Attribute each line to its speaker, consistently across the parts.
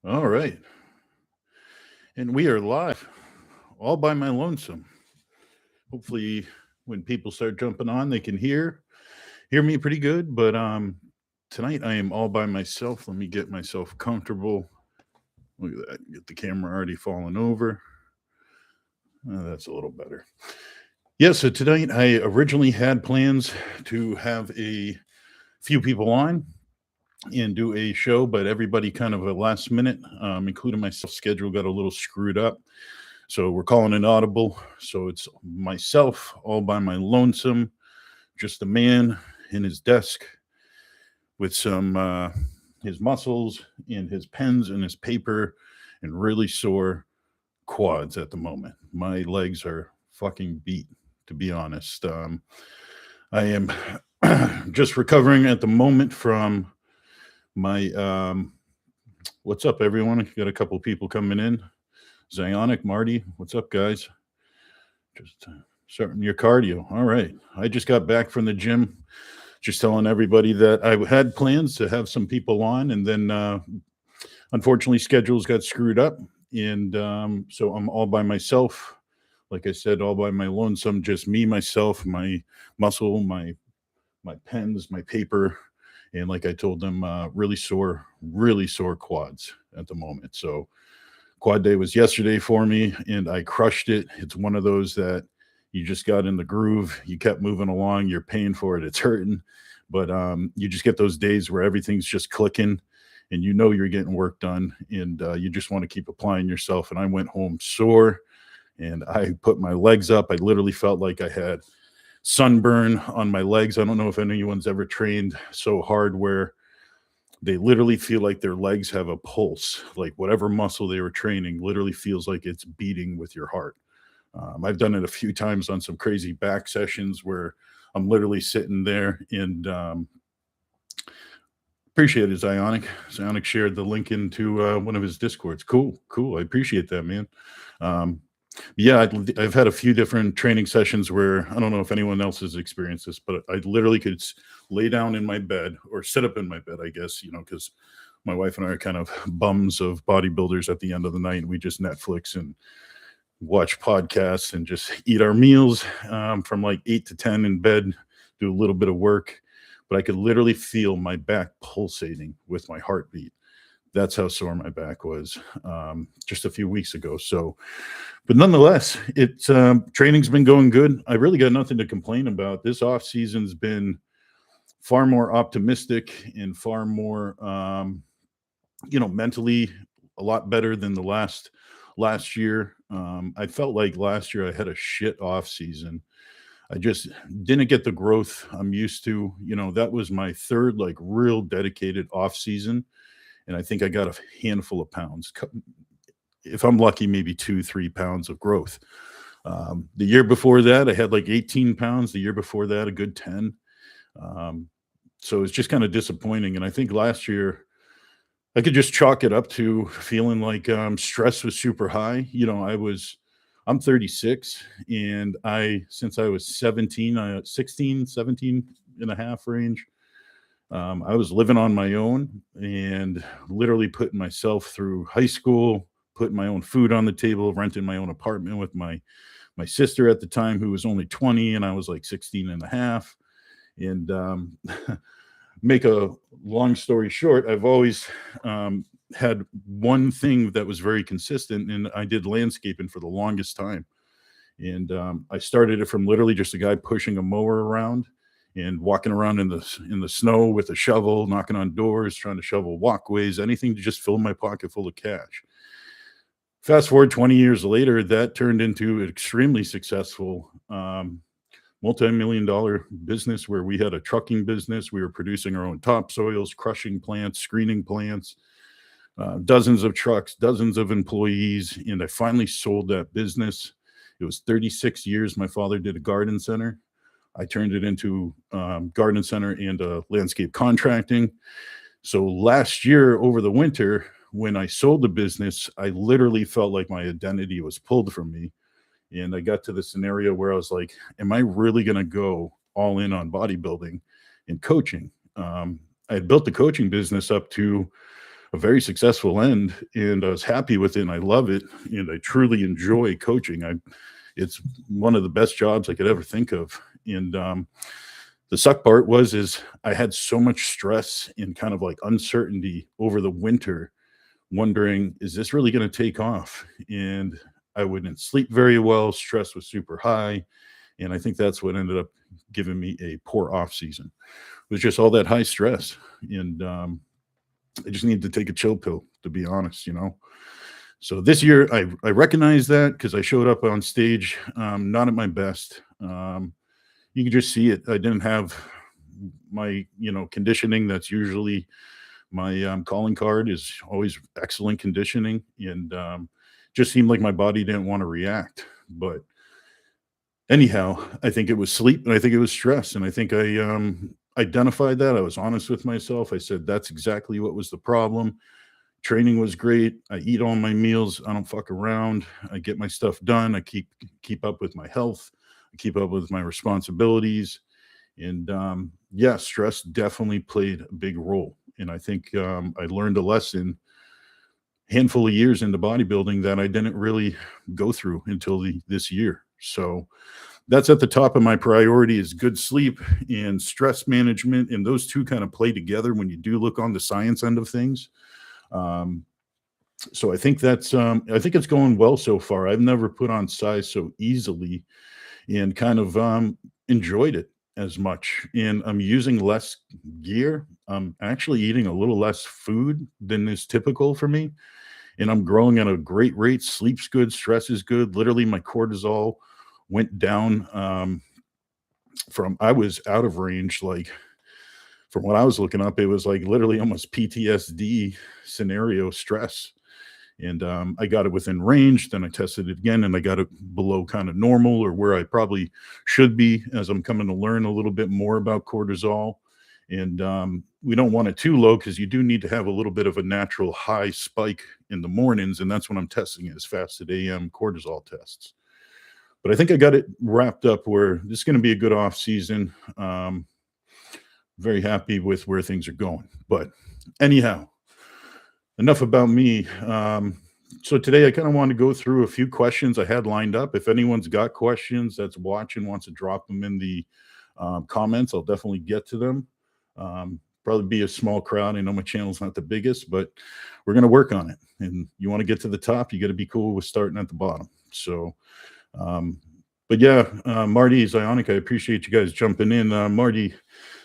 Speaker 1: All right. And we are live all by my lonesome. Hopefully when people start jumping on, they can hear me pretty good, but tonight I am all by myself. Let me get myself comfortable. Look at that. Get the camera already falling over. That's a little better. Yeah, so tonight I originally had plans to have a few people on and do a show, but everybody kind of a last minute, including myself, schedule got a little screwed up. So we're calling it audible. So it's myself all by my lonesome, just a man in his desk with some his muscles and his pens and his paper and really sore quads at the moment. My legs are fucking beat, to be honest. I am just recovering at the moment from my what's up, everyone? Got a couple people coming in. Zionic, Marty, what's up, guys? Just starting your cardio. All right. I just got back from the gym. Just telling everybody that I had plans to have some people on, and then unfortunately schedules got screwed up, and so I'm all by myself. Like I said, all by my lonesome, just me, myself, my muscle, my pens, my paper, and like I told them, really sore quads at the moment. So quad day was yesterday for me, and I crushed it. It's one of those that you just got in the groove. You kept moving along. You're paying for it. It's hurting, but you just get those days where everything's just clicking, and you know you're getting work done, and you just want to keep applying yourself. And I went home sore, and I put my legs up. I literally felt like I had sunburn on my legs. I don't know if anyone's ever trained so hard where they literally feel like their legs have a pulse, like whatever muscle they were training literally feels like it's beating with your heart. I've done it a few times on some crazy back sessions where I'm literally sitting there, and appreciate it, Zionic. Zionic shared the link into one of his discords. Cool. I appreciate that, man. Yeah, I've had a few different training sessions where I don't know if anyone else has experienced this, but I literally could lay down in my bed or sit up in my bed, I guess, because my wife and I are kind of bums of bodybuilders at the end of the night, and we just Netflix and watch podcasts and just eat our meals from like 8 to 10 in bed, do a little bit of work. But I could literally feel my back pulsating with my heartbeat. That's how sore my back was just a few weeks ago. So, but nonetheless, it's training's been going good. I really got nothing to complain about. This off season's been far more optimistic and far more, mentally a lot better than the last year. I felt like last year I had a shit off season. I just didn't get the growth I'm used to. That was my third like real dedicated off season, and I think I got a handful of pounds. If I'm lucky, maybe 2-3 pounds of growth. The year before that, I had like 18 pounds. The year before that, a good 10. So it's just kind of disappointing. And I think last year, I could just chalk it up to feeling like stress was super high. I'm 36, and since I was 17, 16, 17 and a half range, I was living on my own and literally putting myself through high school, putting my own food on the table, renting my own apartment with my sister at the time, who was only 20, and I was like 16 and a half. And make a long story short, I've always had one thing that was very consistent, and I did landscaping for the longest time. And I started it from literally just a guy pushing a mower around and walking around in the snow with a shovel, knocking on doors, trying to shovel walkways, anything to just fill my pocket full of cash. Fast forward 20 years later, that turned into an extremely successful multi-million-dollar business where we had a trucking business. We were producing our own topsoils, crushing plants, screening plants, dozens of trucks, dozens of employees, and I finally sold that business. It was 36 years. My father did a garden center. I turned it into garden center and landscape contracting. So last year over the winter, when I sold the business, I literally felt like my identity was pulled from me. And I got to the scenario where I was like, am I really going to go all in on bodybuilding and coaching? I had built the coaching business up to a very successful end, and I was happy with it, and I love it, and I truly enjoy coaching. It's one of the best jobs I could ever think of. And the suck part is I had so much stress and kind of like uncertainty over the winter, wondering, is this really going to take off? And I wouldn't sleep very well. Stress was super high. And I think that's what ended up giving me a poor off season. It was just all that high stress. And I just needed to take a chill pill, to be honest, you know. So this year I recognized that because I showed up on stage not at my best. You can just see it. I didn't have my, conditioning. That's usually my calling card, is always excellent conditioning. And just seemed like my body didn't want to react. But anyhow, I think it was sleep, and I think it was stress. And I think I identified that. I was honest with myself. I said, that's exactly what was the problem. Training was great. I eat all my meals. I don't fuck around. I get my stuff done. I keep up with my health. I keep up with my responsibilities. And yeah, stress definitely played a big role. And I think I learned a lesson handful of years into bodybuilding that I didn't really go through until this year. So that's at the top of my priority, is good sleep and stress management. And those two kind of play together when you do look on the science end of things. So I think I think it's going well so far. I've never put on size so easily, and kind of enjoyed it as much. And I'm using less gear. I'm actually eating a little less food than is typical for me. And I'm growing at a great rate. Sleep's good. Stress is good. Literally, my cortisol went down I was out of range, like, from what I was looking up, it was like literally almost PTSD scenario stress. And I got it within range. Then I tested it again, and I got it below kind of normal, or where I probably should be, as I'm coming to learn a little bit more about cortisol. And we don't want it too low, because you do need to have a little bit of a natural high spike in the mornings. And that's when I'm testing it, as fasted AM cortisol tests. But I think I got it wrapped up where this is going to be a good off season. Very happy with where things are going. But anyhow, enough about me. So today I kind of wanted to go through a few questions I had lined up. If anyone's got questions that's watching, wants to drop them in the comments, I'll definitely get to them. Probably be a small crowd. I know my channel's not the biggest, but we're going to work on it. And you want to get to the top, you got to be cool with starting at the bottom. So, but yeah, Marty, Zionic, I appreciate you guys jumping in. Marty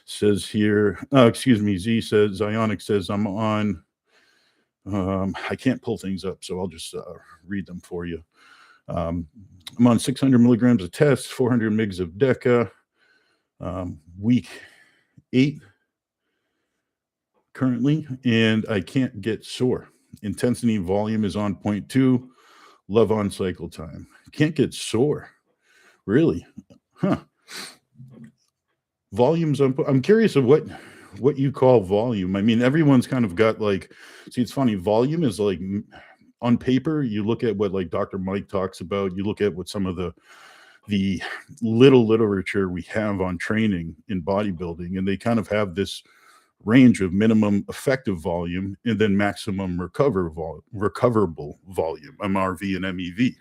Speaker 1: says here, Z says, Zionic says, I'm on, I can't pull things up, so I'll just read them for you. I'm on 600 milligrams of test, 400 mgs of Deca, week 8 currently, and I can't get sore. Intensity and volume is on 0.2, love on cycle time. Can't get sore. Really? Huh. Volumes, I'm curious of what you call volume. I mean, everyone's kind of got like, see, it's funny. Volume is like, on paper, you look at what like Dr. Mike talks about, you look at what some of the little literature we have on training in bodybuilding, and they kind of have this range of minimum effective volume and then maximum recoverable volume, MRV and MEV.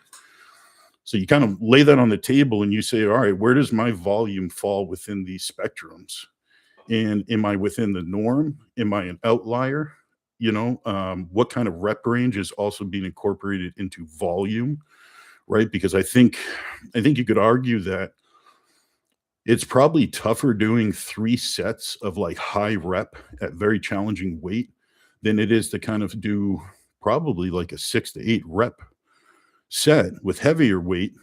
Speaker 1: So you kind of lay that on the table and you say, all right, where does my volume fall within these spectrums? And am I within the norm? Am I an outlier? What kind of rep range is also being incorporated into volume, right? Because I think you could argue that it's probably tougher doing 3 sets of like high rep at very challenging weight than it is to kind of do probably like a 6 to 8 rep set with heavier weight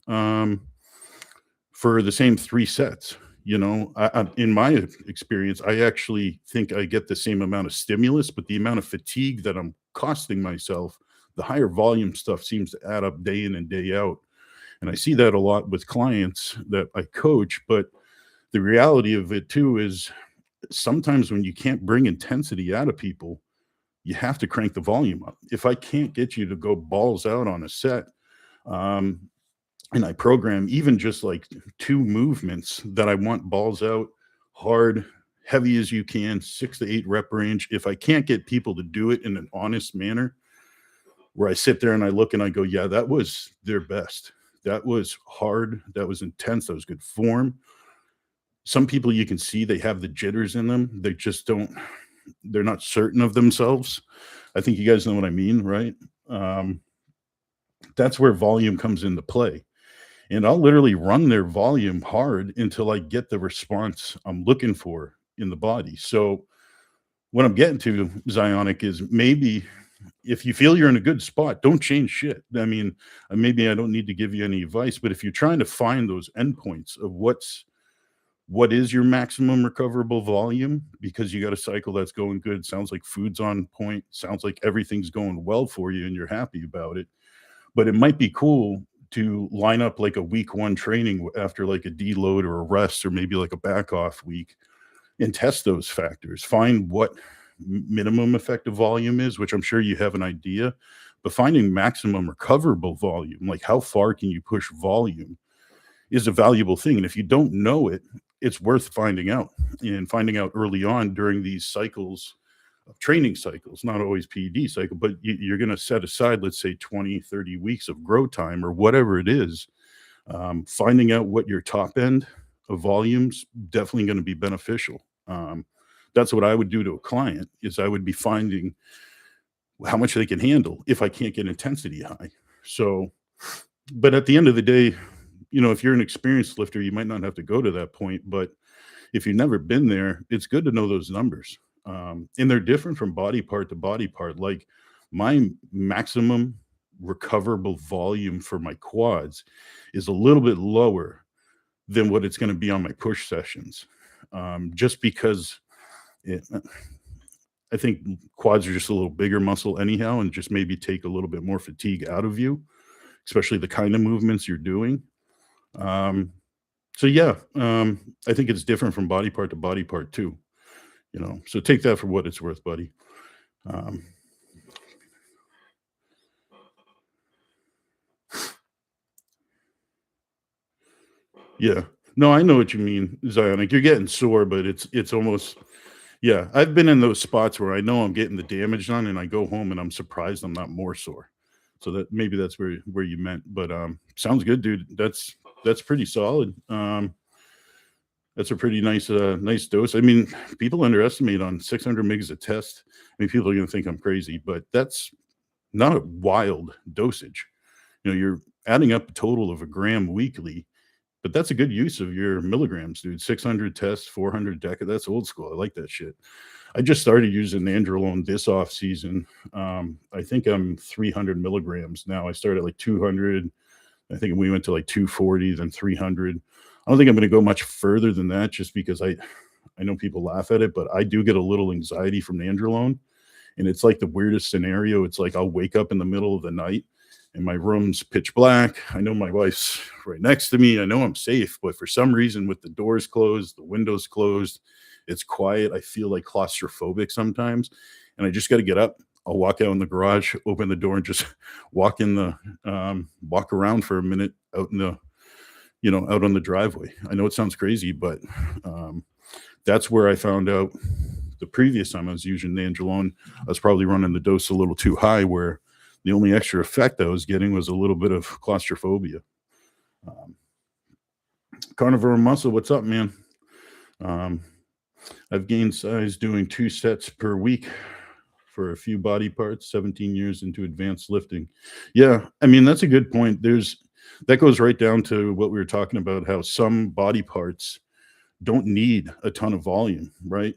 Speaker 1: for the same 3 sets. In my experience, I actually think I get the same amount of stimulus, but the amount of fatigue that I'm costing myself, the higher volume stuff seems to add up day in and day out. And I see that a lot with clients that I coach. But the reality of it too is sometimes when you can't bring intensity out of people, you have to crank the volume up. If I can't get you to go balls out on a set, and I program even just like 2 movements that I want balls out, hard, heavy as you can, 6 to 8 rep range. If I can't get people to do it in an honest manner, where I sit there and I look and I go, yeah, that was their best. That was hard. That was intense. That was good form. Some people you can see they have the jitters in them. They just don't, they're not certain of themselves. I think you guys know what I mean, right? That's where volume comes into play. And I'll literally run their volume hard until I get the response I'm looking for in the body. So what I'm getting to, Zionic, is maybe if you feel you're in a good spot, don't change shit. I mean, maybe I don't need to give you any advice, but if you're trying to find those endpoints of what is your maximum recoverable volume, because you got a cycle that's going good, sounds like food's on point, sounds like everything's going well for you and you're happy about it. But it might be cool to line up like a week 1 training after like a deload or a rest, or maybe like a back off week, and test those factors. Find what minimum effective volume is, which I'm sure you have an idea, but finding maximum recoverable volume, like how far can you push volume, is a valuable thing. And if you don't know it, it's worth finding out, and finding out early on during these cycles of training cycles, not always PED cycle, but you're going to set aside, let's say 20, 30 weeks of grow time or whatever it is. Finding out what your top end of volume's definitely going to be beneficial. That's what I would do to a client, is I would be finding how much they can handle if I can't get intensity high. So, but at the end of the day, you know, if you're an experienced lifter, you might not have to go to that point, but if you've never been there, it's good to know those numbers. And they're different from body part to body part. Like my maximum recoverable volume for my quads is a little bit lower than what it's going to be on my push sessions. Just because I think quads are just a little bigger muscle anyhow, and just maybe take a little bit more fatigue out of you, especially the kind of movements you're doing. So yeah, I think it's different from body part to body part too, you know, so take that for what it's worth, buddy. Yeah, no, I know what you mean, Zionic. You're getting sore, but it's almost, yeah, I've been in those spots where I know I'm getting the damage done and I go home and I'm surprised I'm not more sore. So that maybe that's where you meant, but sounds good, dude. That's pretty solid. That's a pretty nice dose. I mean, people underestimate on 600 mgs a test. I mean, people are going to think I'm crazy, but that's not a wild dosage. You know, you're adding up a total of 1 gram weekly, but that's a good use of your milligrams, dude. 600 tests, 400 Deca. That's old school. I like that shit. I just started using nandrolone this off season. I think I'm 300 milligrams now. I started at like 200. I think we went to like 240, then 300. I don't think I'm going to go much further than that, just because I know people laugh at it, but I do get a little anxiety from nandrolone, and it's like the weirdest scenario. It's like I'll wake up in the middle of the night and my room's pitch black. I know my wife's right next to me. I know I'm safe, but for some reason, with the doors closed, the windows closed, it's quiet, I feel like claustrophobic sometimes, and I just got to get up. I'll walk out in the garage, open the door, and just walk around for a minute out in the, you know, out on the driveway. I know it sounds crazy, but that's where I found out the previous time I was using nandrolone, I was probably running the dose a little too high, where the only extra effect I was getting was a little bit of claustrophobia. Carnivore Muscle, what's up, man? I've gained size doing 2 sets per week for a few body parts, 17 years into advanced lifting. Yeah, I mean, that's a good point. That goes right down to what we were talking about, how some body parts don't need a ton of volume, right?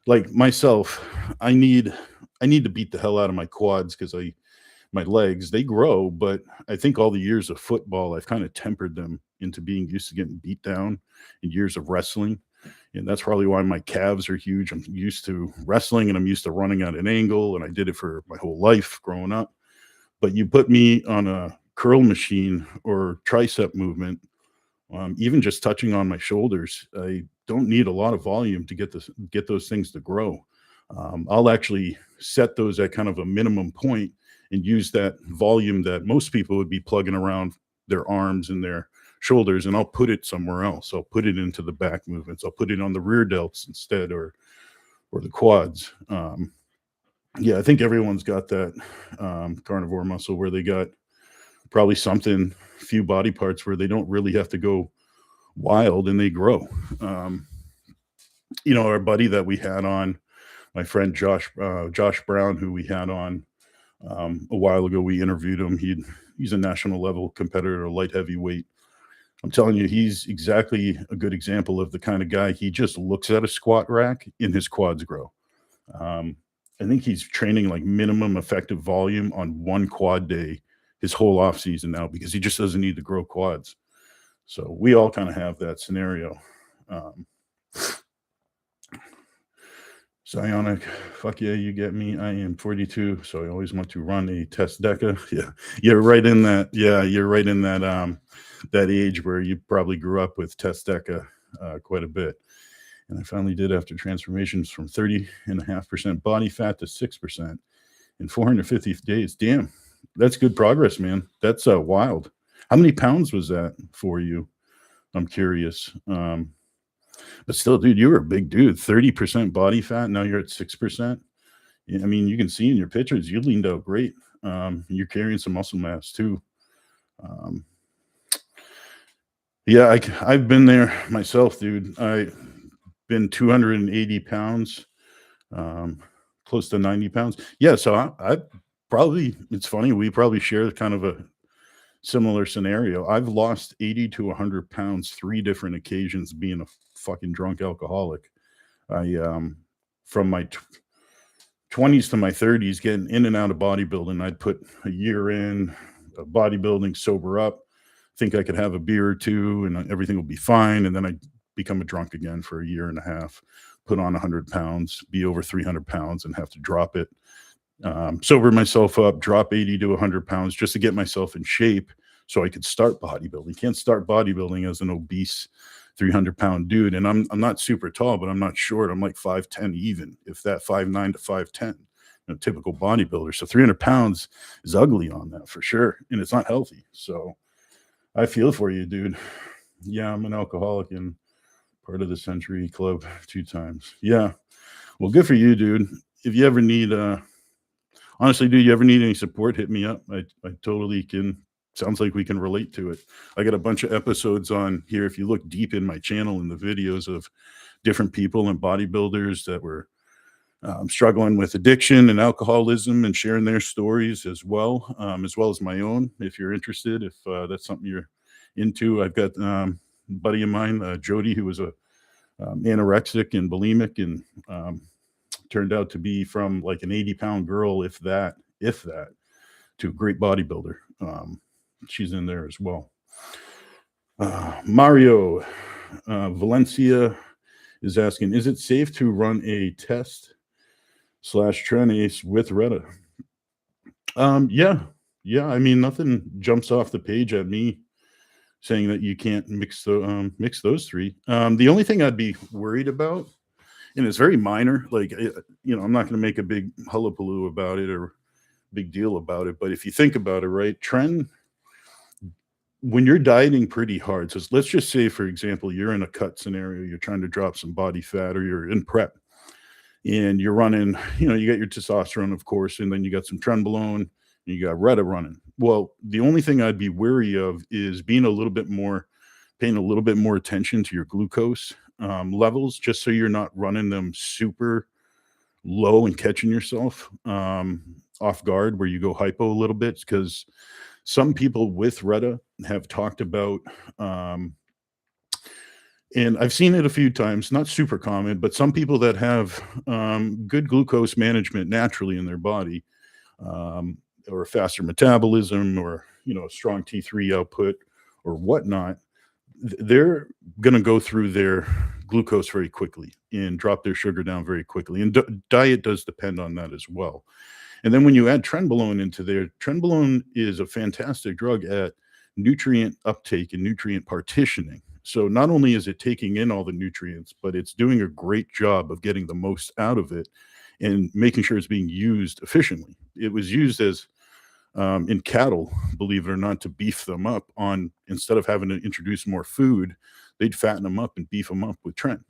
Speaker 1: Like myself, I need to beat the hell out of my quads, because my legs, they grow, but I think all the years of football, I've kind of tempered them into being used to getting beat down, in years of wrestling. And that's probably why my calves are huge. I'm used to wrestling, and I'm used to running at an angle, and I did it for my whole life growing up. But you put me on a curl machine or tricep movement, even just touching on my shoulders, I don't need a lot of volume to get those things to grow. I'll actually set those at kind of a minimum point and use that volume that most people would be plugging around their arms and their shoulders, and I'll put it somewhere else. I'll put it into the back movements. I'll put it on the rear delts instead, or the quads. Yeah, I think everyone's got that carnivore muscle where they got probably something, few body parts where they don't really have to go wild and they grow. Our buddy that we had on, my friend Josh Brown, who we had on a while ago, we interviewed him. He's a national level competitor, light heavyweight. I'm telling you, he's exactly a good example of the kind of guy. He just looks at a squat rack and his quads grow. I think he's training like minimum effective volume on one quad day his whole off season now, because he just doesn't need to grow quads. So we all kind of have that scenario. Psionic, fuck yeah, you get me. I am 42, so I always want to run a test Deca. Yeah, you're right in that. Yeah, you're right in that that age where you probably grew up with test Deca quite a bit. And I finally did after transformations from 30.5% body fat to 6% in 450 days. Damn, that's good progress, man. That's wild. How many pounds was that for you? I'm curious. But still, dude, you were a big dude. 30% body fat. Now you're at 6%. I mean, you can see in your pictures, you leaned out great. You're carrying some muscle mass too. Yeah, I've been there myself, dude. I've been 280 pounds, close to 90 pounds. Yeah, so I probably, it's funny, we probably share kind of a similar scenario. I've lost 80 to 100 pounds 3 different occasions being a fucking drunk alcoholic. I from my 20s to my 30s, getting in and out of bodybuilding, I'd put a year in bodybuilding, sober up, think I could have a beer or two and everything will be fine, and then I'd become a drunk again for a year and a half, put on 100 pounds, be over 300 pounds and have to drop it. Sober myself up, drop 80 to 100 pounds just to get myself in shape so I could start bodybuilding. You can't start bodybuilding as an obese 300-pound dude. And I'm not super tall, but I'm not short. I'm like 5'10", even, if that, 5'9" to 5'10", typical bodybuilder. So 300 pounds is ugly on that for sure. And it's not healthy. So I feel for you, dude. Yeah, I'm an alcoholic in part of the Century Club 2 times. Yeah. Well, good for you, dude. If you ever need, honestly, dude, you ever need any support, hit me up. I totally can. Sounds like we can relate to it. I got a bunch of episodes on here. If you look deep in my channel in the videos of different people and bodybuilders that were struggling with addiction and alcoholism and sharing their stories as well as my own. If you're interested, if that's something you're into, I've got a buddy of mine, Jody, who was a anorexic and bulimic, and turned out to be from like an 80-pound girl, if that, to a great bodybuilder. She's in there as well. Mario Valencia is asking, is it safe to run a test /Tren Ace with Reta? Yeah. I mean, nothing jumps off the page at me saying that you can't mix those 3. The only thing I'd be worried about, and it's very minor, like, I'm not going to make a big hullabaloo about it or big deal about it, but if you think about it, right, Tren, when you're dieting pretty hard, so let's just say, for example, you're in a cut scenario, you're trying to drop some body fat, or you're in prep, and you're running, you got your testosterone, of course, and then you got some trenbolone, and you got Reta running. Well, the only thing I'd be wary of is paying a little bit more attention to your glucose levels, just so you're not running them super low and catching yourself off guard where you go hypo a little bit, because some people with Reta have talked about, and I've seen it a few times, not super common, but some people that have good glucose management naturally in their body, or a faster metabolism, or a strong T3 output or whatnot, they're going to go through their glucose very quickly and drop their sugar down very quickly. And diet does depend on that as well. And then when you add trenbolone into there, trenbolone is a fantastic drug at nutrient uptake and nutrient partitioning. So not only is it taking in all the nutrients, but it's doing a great job of getting the most out of it and making sure it's being used efficiently. It was used as in cattle, believe it or not, to beef them up on, instead of having to introduce more food, they'd fatten them up and beef them up with Tren.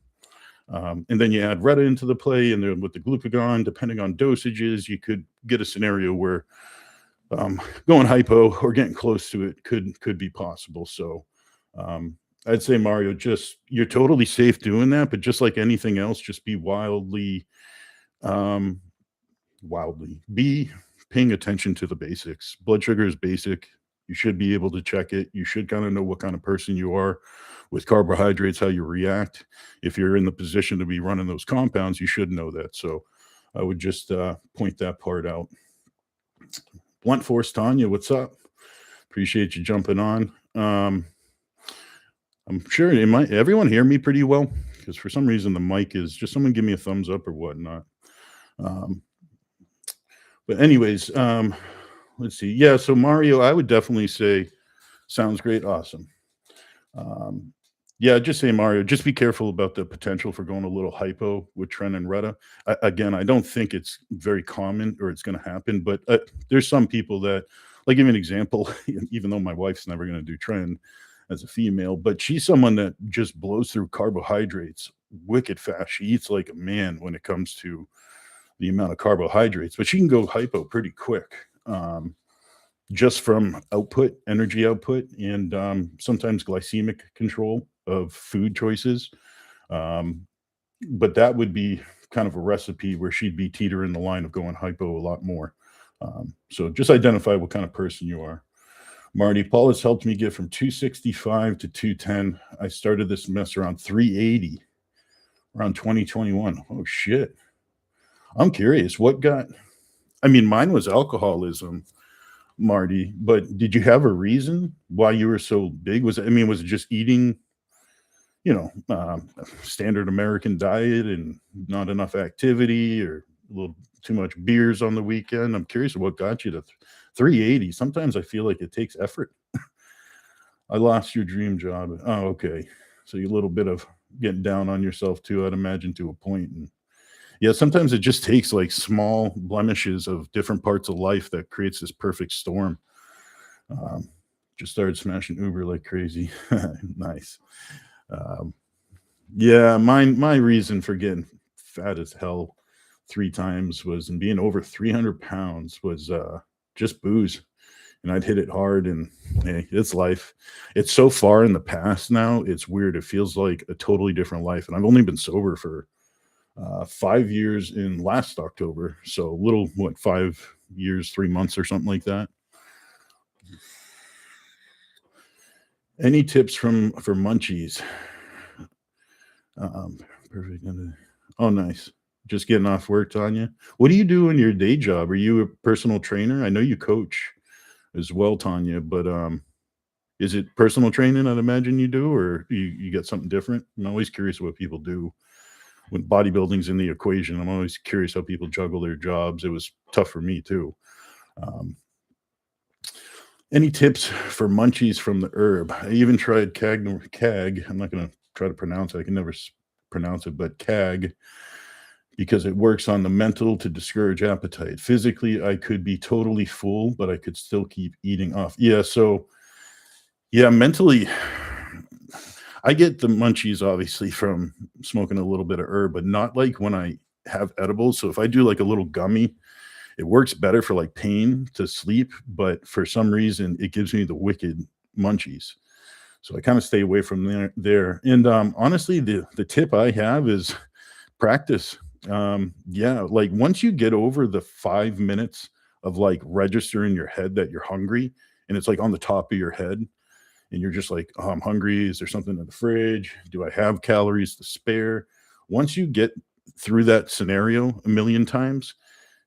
Speaker 1: And then you add Reta into the play, and then with the glucagon, depending on dosages, you could get a scenario where going hypo or getting close to it could be possible. So I'd say, Mario, just, you're totally safe doing that, but just like anything else, just be be paying attention to the basics. Blood sugar is basic. You should be able to check it. You should kind of know what kind of person you are with carbohydrates, how you react. If you're in the position to be running those compounds, you should know that. So I would just point that part out. Blunt Force Tanya, what's up? Appreciate you jumping on. I'm sure everyone hear me pretty well, because for some reason the mic is just, someone give me a thumbs up or whatnot. But anyways, let's see. Yeah, so Mario, I would definitely say sounds great. Awesome. Yeah, just say, Mario, just be careful about the potential for going a little hypo with Tren and Reta. Again, I don't think it's very common or it's going to happen, but there's some people that, like, give me an example, even though my wife's never going to do Tren as a female, but she's someone that just blows through carbohydrates wicked fast. She eats like a man when it comes to the amount of carbohydrates, but she can go hypo pretty quick. Just from output, energy output, and sometimes glycemic control of food choices. But that would be kind of a recipe where she'd be teetering the line of going hypo a lot more. So just identify what kind of person you are. Marty, Paul has helped me get from 265 to 210. I started this mess around 380, around 2021. Oh, shit. I'm curious, mine was alcoholism, Marty, but did you have a reason why you were so big? Was it just eating, standard American diet and not enough activity, or a little too much beers on the weekend? I'm curious what got you to 380. Sometimes I feel like it takes effort. I lost your dream job. Oh, okay. So a little bit of getting down on yourself too, I'd imagine, to a point. And yeah, sometimes it just takes like small blemishes of different parts of life that creates this perfect storm. Just started smashing Uber like crazy. Nice. Yeah, my reason for getting fat as hell 3 times was, and being over 300 pounds was just booze. And I'd hit it hard, and hey, it's life. It's so far in the past now. It's weird. It feels like a totally different life. And I've only been sober for 5 years in last October. So a little, 5 years, 3 months or something like that. Any tips for Munchies? Perfect. Oh, nice. Just getting off work, Tanya. What do you do in your day job? Are you a personal trainer? I know you coach as well, Tanya, but is it personal training, I'd imagine you do, or you got something different? I'm always curious what people do when bodybuilding's in the equation. I'm always curious how people juggle their jobs. It was tough for me too. Any tips for Munchies from the herb? I even tried CAG. I'm not going to try to pronounce it. I can never pronounce it, but CAG, because it works on the mental to discourage appetite. Physically, I could be totally full, but I could still keep eating off. Yeah, so, yeah, mentally, I get the Munchies, obviously, from smoking a little bit of herb, but not like when I have edibles. So if I do like a little gummy, it works better for like pain to sleep, but for some reason, it gives me the wicked Munchies. So I kind of stay away from there. And honestly, the tip I have is practice. Yeah, like once you get over the 5 minutes of like registering your head that you're hungry, and it's like on the top of your head, and you're just like, oh, I'm hungry. Is there something in the fridge? Do I have calories to spare? Once you get through that scenario a million times,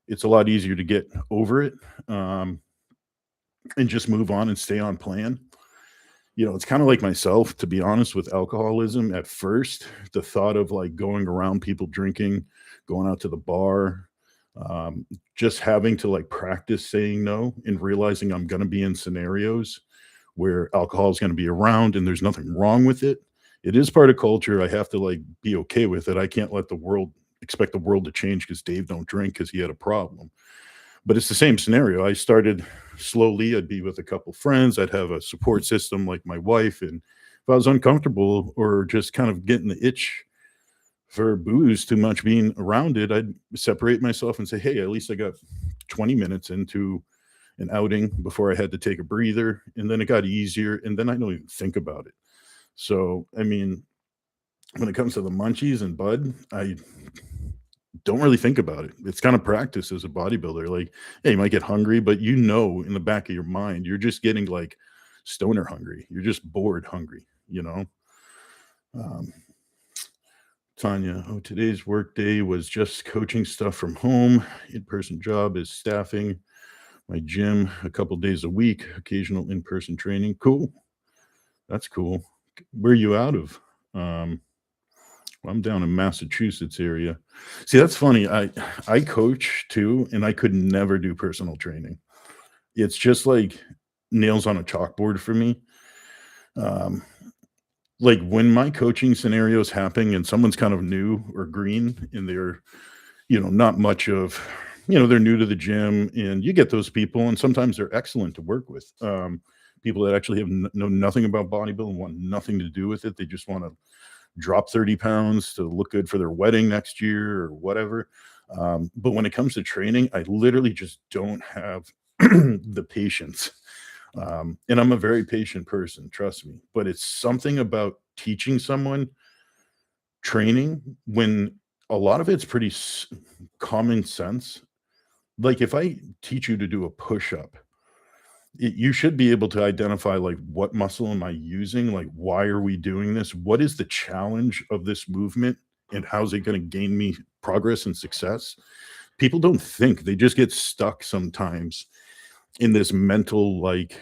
Speaker 1: it's a lot easier to get over it and just move on and stay on plan. It's kind of like myself, to be honest, with alcoholism. At first, the thought of like going around people drinking, going out to the bar, just having to like practice saying no and realizing I'm going to be in scenarios where alcohol is going to be around and there's nothing wrong with it. It is part of culture. I have to like be okay with it. I can't let expect the world to change because Dave don't drink because he had a problem. But it's the same scenario. I started slowly. I'd be with a couple friends. I'd have a support system like my wife. And if I was uncomfortable or just kind of getting the itch for booze too much being around it, I'd separate myself and say, hey, at least I got 20 minutes into an outing before I had to take a breather. And then it got easier. And then I don't even think about it. So, I mean, when it comes to the munchies and bud, I don't really think about it. It's kind of practice as a bodybuilder. Like, hey, you might get hungry, but you know, in the back of your mind, you're just getting like stoner hungry. You're just bored hungry, you know? Um, Tanya, oh, today's work day was just coaching stuff from home. In-person job is staffing my gym a couple days a week, occasional in-person training. Cool. That's cool. Where are you out of? I'm down in Massachusetts area. See, that's funny. I coach too, and I could never do personal training. It's just like nails on a chalkboard for me. Um, like when my coaching scenarios happen and someone's kind of new or green and they're, not much of, they're new to the gym, and you get those people, and sometimes they're excellent to work with. People that actually know nothing about bodybuilding, want nothing to do with it. They just want to drop 30 pounds to look good for their wedding next year or whatever. But when it comes to training, I literally just don't have the patience. And I'm a very patient person, trust me. But it's something about teaching someone training when a lot of it's pretty common sense. Like if I teach you to do a push-up, you should be able to identify like what muscle am I using? Like, why are we doing this? What is the challenge of this movement? And how's it going to gain me progress and success? People don't think, they just get stuck sometimes in this mental, like,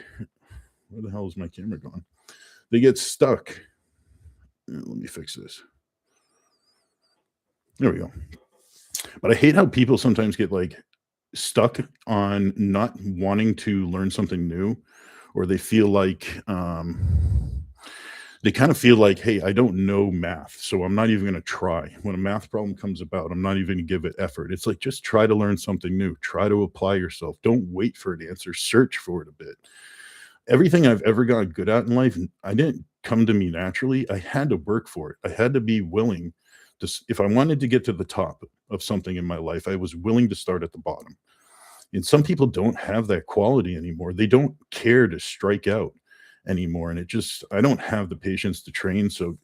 Speaker 1: where the hell is my camera going? They get stuck. Let me fix this. There we go. But I hate how people sometimes get like stuck on not wanting to learn something new, or they feel like they kind of feel like, hey, I don't know math, so I'm not even going to try. When a math problem comes about, I'm not even going to give it effort. It's like, just try to learn something new, try to apply yourself. Don't wait for an answer, search for it a bit. Everything I've ever gotten good at in life, I didn't come to me naturally. I had to work for it. I had to be willing to, if I wanted to get to the top of something in my life, I was willing to start at the bottom. And some people don't have that quality anymore. They don't care to strike out anymore. And I don't have the patience to train. So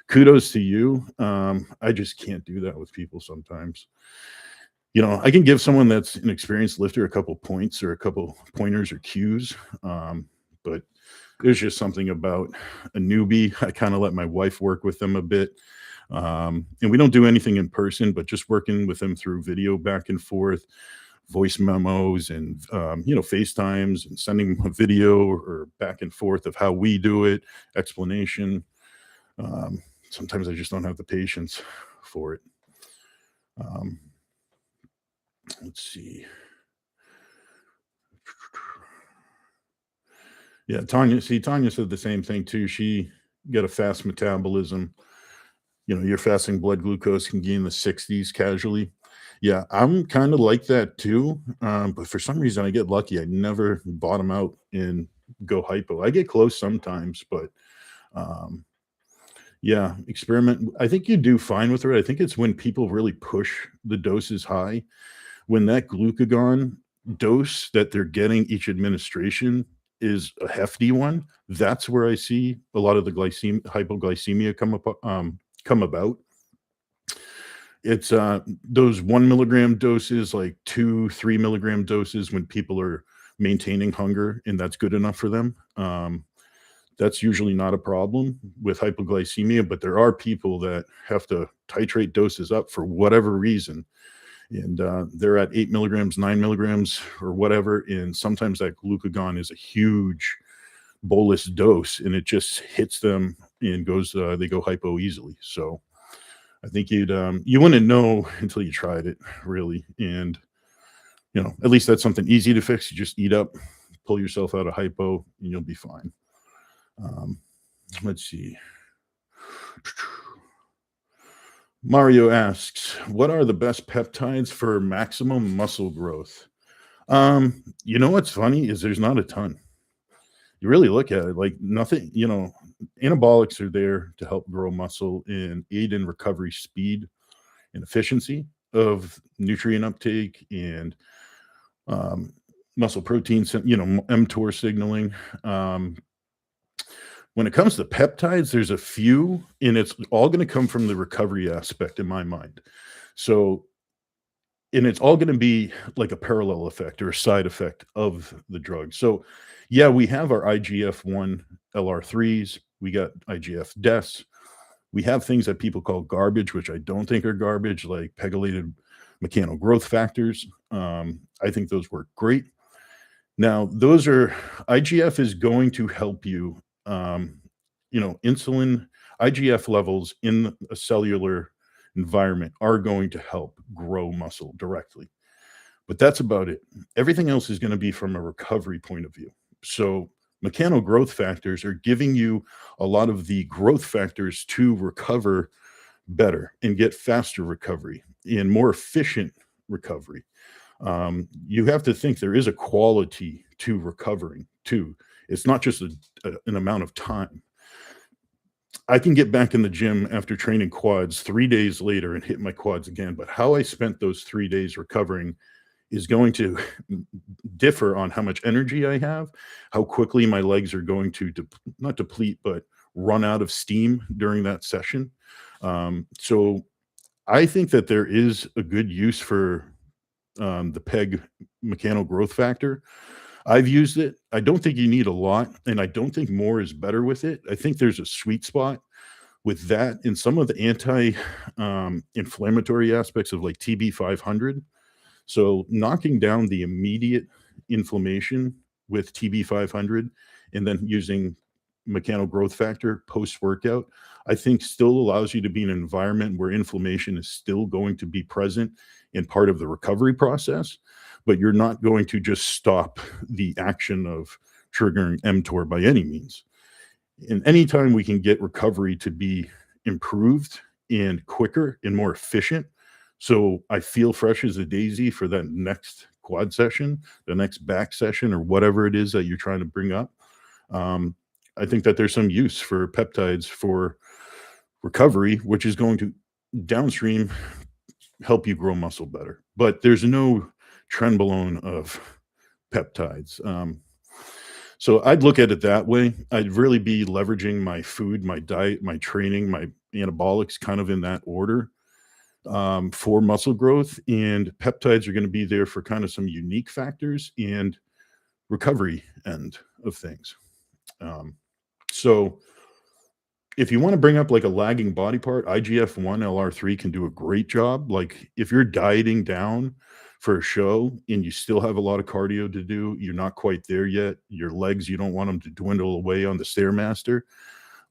Speaker 1: kudos to you. I just can't do that with people sometimes. I can give someone that's an experienced lifter a couple points or a couple pointers or cues. But there's just something about a newbie. I kind of let my wife work with them a bit. And we don't do anything in person, but just working with them through video back and forth, voice memos and, FaceTimes, and sending a video or back and forth of how we do it, explanation. Sometimes I just don't have the patience for it. Let's see. Yeah, Tanya said the same thing too. She got a fast metabolism. Your fasting blood glucose can be in the 60s casually. Yeah, I'm kind of like that too. But for some reason I get lucky. I never bottom out and go hypo. I get close sometimes, but yeah, experiment. I think you do fine with it. I think it's when people really push the doses high, when that glucagon dose that they're getting each administration is a hefty one. That's where I see a lot of the hypoglycemia come about. It's those 1 milligram doses, like 2-3 milligram doses, when people are maintaining hunger and that's good enough for them. That's usually not a problem with hypoglycemia, but there are people that have to titrate doses up for whatever reason. And they're at 8 milligrams, 9 milligrams, or whatever. And sometimes that glucagon is a huge bolus dose, and it just hits them and they go hypo easily. So I think you wouldn't know until you tried it, really. And, at least that's something easy to fix. You just eat up, pull yourself out of hypo, and you'll be fine. Let's see. Mario asks, what are the best peptides for maximum muscle growth? You know what's funny is there's not a ton. You really look at it like nothing, anabolics are there to help grow muscle and aid in recovery speed and efficiency of nutrient uptake and um, muscle protein, mTOR signaling. Um, when it comes to peptides, there's a few, and it's all going to come from the recovery aspect in my mind. So, and it's all going to be like a parallel effect or a side effect of the drug. So, yeah, we have our IGF-1 LR3s, we got IGF DES, we have things that people call garbage, which I don't think are garbage, like pegylated mechanical growth factors. I think those work great. Now, those are IGF is going to help you. Insulin IGF levels in a cellular environment are going to help grow muscle directly, but that's about it. Everything else is going to be from a recovery point of view. So, mechanical growth factors are giving you a lot of the growth factors to recover better and get faster recovery and more efficient recovery. You have to think there is a quality to recovering too. It's not just an amount of time. I can get back in the gym after training quads 3 days later and hit my quads again. But how I spent those 3 days recovering is going to differ on how much energy I have, how quickly my legs are going to not deplete, but run out of steam during that session. So I think that there is a good use for the PEG mechanical growth factor. I've used it. I don't think you need a lot, and I don't think more is better with it. I think there's a sweet spot with that and some of the anti inflammatory aspects of like TB 500. So knocking down the immediate inflammation with TB 500 and then using mechanical growth factor post workout, I think still allows you to be in an environment where inflammation is still going to be present in part of the recovery process, but you're not going to just stop the action of triggering mTOR by any means. And anytime we can get recovery to be improved and quicker and more efficient, so I feel fresh as a daisy for that next quad session, the next back session, or whatever it is that you're trying to bring up. I think that there's some use for peptides for recovery, which is going to downstream help you grow muscle better. But there's no trenbolone of peptides. So I'd look at it that way. I'd really be leveraging my food, my diet, my training, my anabolics kind of in that order for muscle growth. And peptides are going to be there for kind of some unique factors and recovery end of things. So if you want to bring up like a lagging body part, IGF-1 LR3 can do a great job. Like if you're dieting down for a show and you still have a lot of cardio to do, you're not quite there yet. Your legs, you don't want them to dwindle away on the Stairmaster.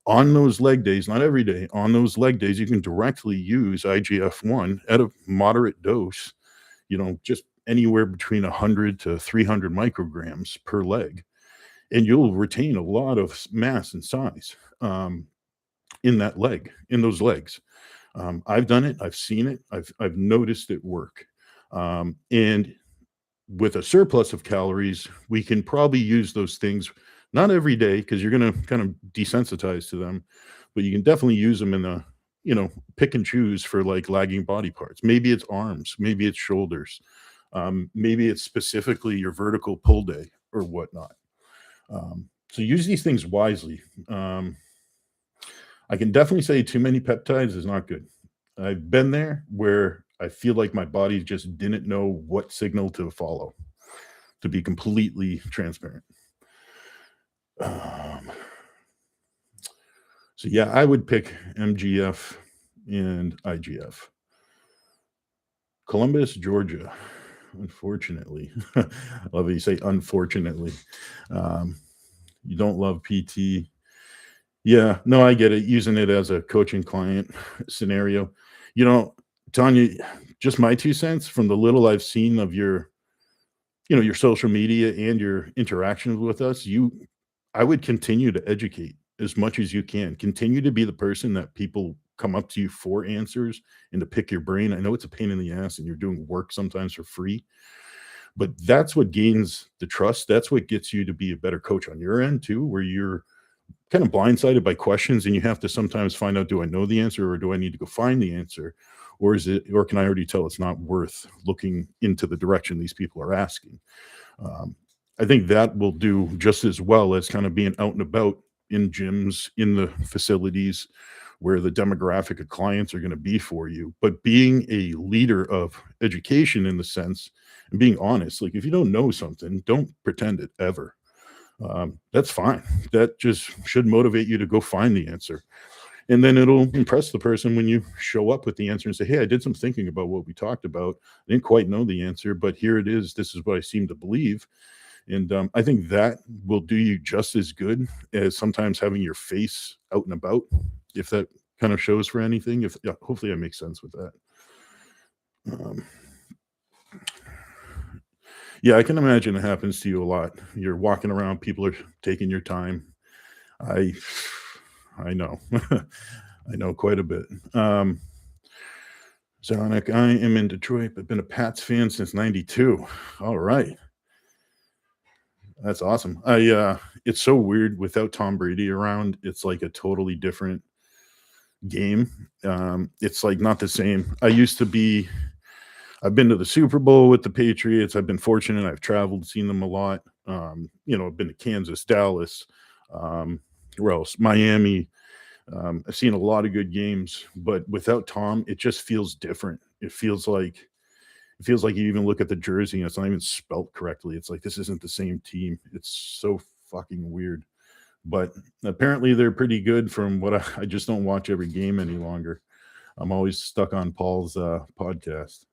Speaker 1: On those leg days, not every day, on those leg days, you can directly use IGF-1 at a moderate dose, just anywhere between 100 to 300 micrograms per leg. And you'll retain a lot of mass and size in those legs. I've done it. I've seen it. I've noticed it work. And with a surplus of calories, we can probably use those things, not every day, because you're going to kind of desensitize to them, but you can definitely use them in the, pick and choose for like lagging body parts. Maybe it's arms, maybe it's shoulders, maybe it's specifically your vertical pull day or whatnot. So use these things wisely. I can definitely say too many peptides is not good. I've been there where I feel like my body just didn't know what signal to follow, to be completely transparent. So yeah, I would pick MGF and IGF. Columbus, Georgia. Unfortunately, I love it you say unfortunately. You don't love PT. Yeah, no, I get it. Using it as a coaching client scenario. Tanya, just my 2 cents from the little I've seen of your social media and your interactions with us, I would continue to educate as much as you can. Continue to be the person that people come up to you for answers and to pick your brain. I know it's a pain in the ass and you're doing work sometimes for free, But that's what gains the trust. That's what gets you to be a better coach on your end too, where you're kind of blindsided by questions and you have to sometimes find out, do I know the answer or do I need to go find the answer? Or can I already tell it's not worth looking into the direction these people are asking? I think that will do just as well as kind of being out and about in gyms, in the facilities where the demographic of clients are going to be for you. But being a leader of education in the sense and being honest, like if you don't know something, don't pretend it ever. That's fine. That just should motivate you to go find the answer. And then it'll impress the person when you show up with the answer and say, hey, I did some thinking about what we talked about. I didn't quite know the answer, but here it is. This is what I seem to believe. And I think that will do you just as good as sometimes having your face out and about, if that kind of shows for anything. Hopefully that makes sense with that. Yeah, I can imagine it happens to you a lot. You're walking around, people are taking your time. I know. I know quite a bit. Sonic, I am in Detroit, but been a Pats fan since 92. All right. That's awesome. It's so weird without Tom Brady around. It's like a totally different game. It's like not the same. I've been to the Super Bowl with the Patriots. I've been fortunate. I've traveled, seen them a lot. I've been to Kansas, Dallas, where else? Miami. I've seen a lot of good games, but without Tom, it just feels different. It feels like you even look at the jersey and it's not even spelt correctly. It's like, this isn't the same team. It's so fucking weird. But apparently they're pretty good from what I just don't watch every game any longer. I'm always stuck on Paul's podcast.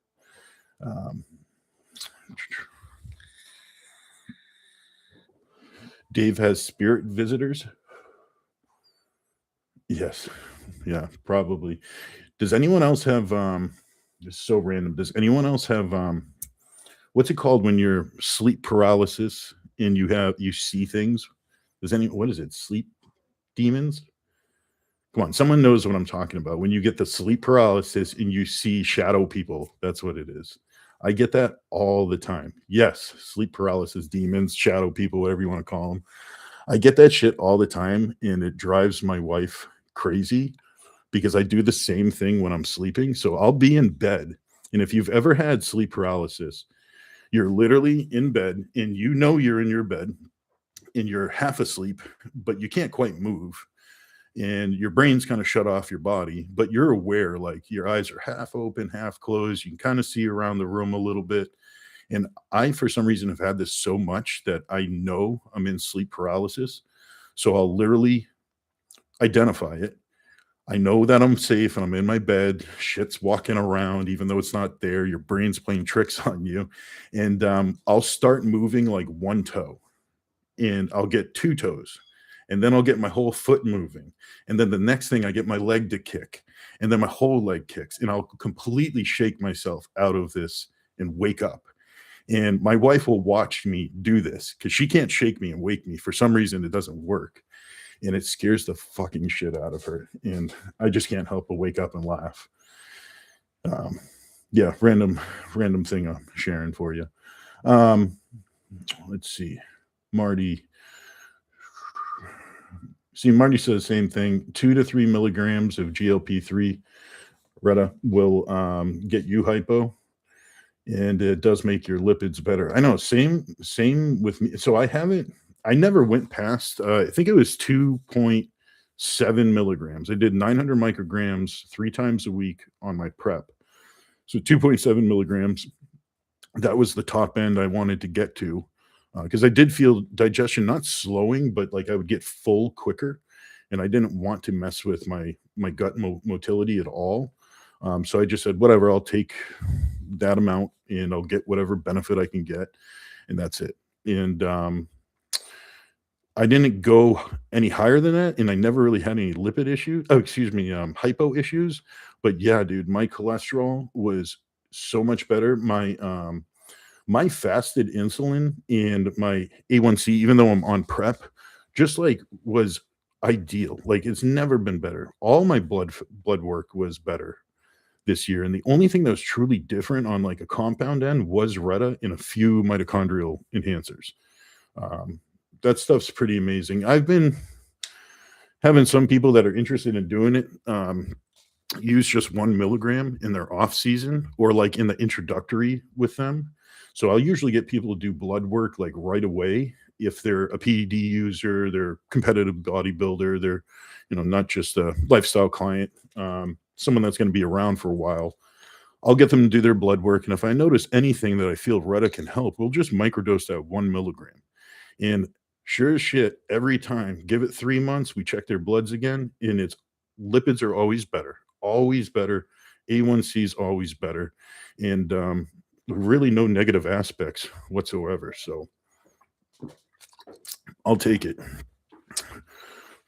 Speaker 1: Dave has spirit visitors. Yes. Yeah, probably. Does anyone else have it's so random. Does anyone else have what's it called when you're sleep paralysis and you see things? What is it? Sleep demons? Come on, someone knows what I'm talking about. When you get the sleep paralysis and you see shadow people, that's what it is. I get that all the time. Yes, sleep paralysis, demons, shadow people, whatever you want to call them. I get that shit all the time, and it drives my wife crazy because I do the same thing when I'm sleeping. So I'll be in bed, and if you've ever had sleep paralysis, you're literally in bed, and you know you're in your bed, and you're half asleep, but you can't quite move. And your brain's kind of shut off your body, but you're aware, like your eyes are half open, half closed. You can kind of see around the room a little bit. And I, for some reason, have had this so much that I know I'm in sleep paralysis. So I'll literally identify it. I know that I'm safe and I'm in my bed. Shit's walking around, even though it's not there. Your brain's playing tricks on you. And I'll start moving like one toe, and I'll get two toes. And then I'll get my whole foot moving. And then the next thing, I get my leg to kick. And then my whole leg kicks. And I'll completely shake myself out of this and wake up. And my wife will watch me do this because she can't shake me and wake me. For some reason, it doesn't work. And it scares the fucking shit out of her. And I just can't help but wake up and laugh. Yeah, random thing I'm sharing for you. Let's see. Marty says the same thing. 2 to 3 milligrams of GLP-3 Reta will get you hypo, and it does make your lipids better. I know, same with me. So I never went past, I think it was 2.7 milligrams. I did 900 micrograms 3 times a week on my prep. So 2.7 milligrams, that was the top end I wanted to get to. Because I did feel digestion not slowing, but like I would get full quicker, and I didn't want to mess with my gut motility at all. So I just said, whatever, I'll take that amount and I'll get whatever benefit I can get, and that's it. And I didn't go any higher than that, and I never really had any lipid issues. Oh, excuse me, hypo issues. But yeah, dude, my cholesterol was so much better. My fasted insulin and my A1C, even though I'm on prep, just like was ideal. Like it's never been better. All my blood work was better. this year. And the only thing that was truly different on like a compound end was Reta and a few mitochondrial enhancers. That stuff's pretty amazing. I've been having some people that are interested in doing it use just 1 milligram in their off season or like in the introductory with them. So I'll usually get people to do blood work like right away. If they're a PED user, they're competitive bodybuilder, they're, not just a lifestyle client, someone that's going to be around for a while, I'll get them to do their blood work. And if I notice anything that I feel Reta can help, we'll just microdose that 1 milligram. And sure as shit, every time, give it 3 months, we check their bloods again, and its lipids are always better. A1C is always better. And really no negative aspects whatsoever. So I'll take it.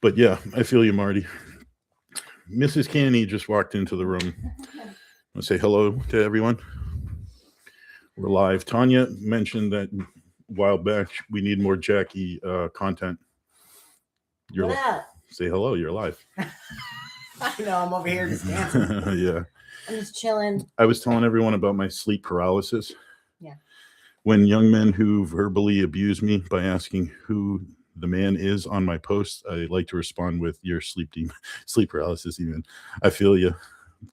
Speaker 1: But yeah, I feel you, Marty. Mrs. Canny just walked into the room. I'll say hello to everyone. We're live. Tanya mentioned that a while back we need more Jackie content. You're
Speaker 2: what up?
Speaker 1: Say hello. You're live.
Speaker 2: I know, I'm over here just dancing.
Speaker 1: Yeah.
Speaker 2: I'm just chilling.
Speaker 1: I was telling everyone about my sleep paralysis.
Speaker 2: Yeah.
Speaker 1: When young men who verbally abuse me by asking who the man is on my post, I like to respond with your sleep paralysis even. I feel you.